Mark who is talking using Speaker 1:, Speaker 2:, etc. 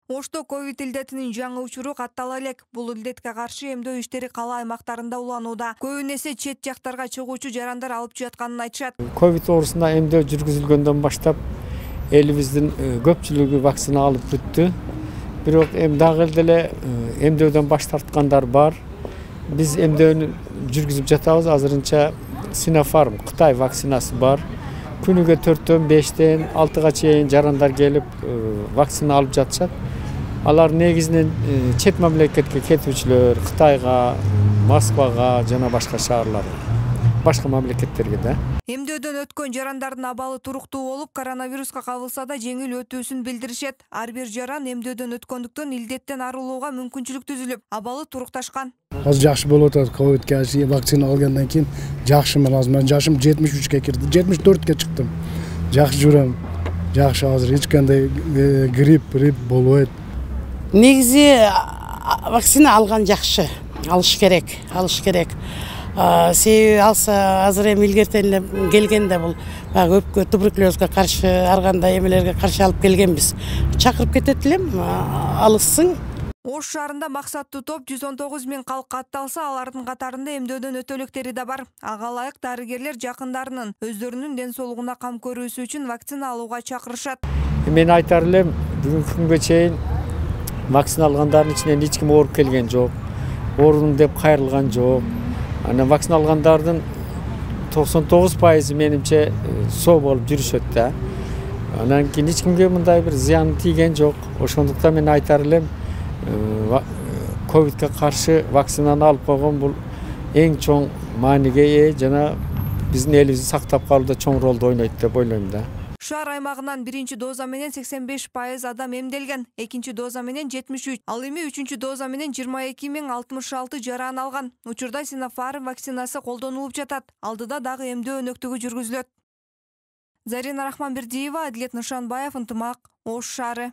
Speaker 1: Ошто ковид илдетинин жаңы учуру каттала элек. Бул илдетке каршы эмдөө иштери кала аймактарында уланууда. Көбүнесе чет жактарга чыгуучу жарандар алып жатканын айтышат.
Speaker 2: Ковид оорусуна эмдөө жүргүзүлгөндөн баштап элибиздин көпчүлүгү вакцина алып бүттү. Бирок эми дагы деле эмдөөдөн баш тарткандар бар. Биз эмдөөнү жүргүзүп жатабыз. Азырынча Sinopharm Кытай вакцинасы бар. Күнүгө 4-төн 5-тен 6-га чейин жарандар келип вакцина алып жатышат. Алар негизинен чет мамлекетке кетүүчүлөр, Кытайга, Москвага жана башка шаарларга, башка мамлекеттерге да.
Speaker 1: Эмдөөдөн өткөн жарандардын абалы туруктуу болуп, коронавируска кабылса да жеңил өтүүсүн билдиришет. Ар бир жаран эмдөөдөн өткөндүктөн илдеттен арылууга мүмкүнчүлүк түзүлүп, абалы турукташкан.
Speaker 3: Азыр жакшы болуп атат. Ковидке вакцина алгандан кийин жакшымын. Азыр мен жашым 73-ке кирди. 74-ке чыктым. Жакшы жүрөм. Жакшы азыр эч кандай грипп болбойт.
Speaker 4: Негизи вакцина алган жакшы. Алыш керек. Себеби алса азыр эми илгертен эле келгенде бул баягы өпкө, туберкулезге каршы, ар кандай эмелерге каршы алып келгенбиз. Чакырып кетет элем, алышсың.
Speaker 1: Ош шаарында максаттуу топ 119 000 калк катталса, алардын катарында эмдөөдөн өтөлөктери да бар. Ага ылайык дарыгерлер жакындарынын өздөрүнүн ден соолугуна кам көрүүсү үчүн вакцина алууга чакырышат.
Speaker 2: Мен айтар элем, бүгүнкү күнгө чейин вакцина алгандардын ичинен эч ким ооруп келген жок. Оорудум деп кайрылган жок. Анан вакцина алгандардын 99% менимче соо болуп жүрүшөт да. Анан кийин эч кимге мындай бир зыян тийген жок. Ошондуктан мен айтар элем, ковидке каршы вакцинаны алып койгон бул эң чоң мааниге ээ жана биздин элибизди сактап калууда чоң ролду ойнойт деп ойлойм да.
Speaker 1: Шаар аймагынан биринчи доза менен 85% адам эмделген, экинчи доза менен 73, ал эми үчүнчү доза менен 22 066 жаран алган. Учурда Sinopharm вакцинасы колдонулуп жатат. Алдыда дагы эмдөө өнөктүгү жүргүзүлөт. Зарина Рахманбердиева, Адилет Нышанбаев, Ынтымак, Ош шаары.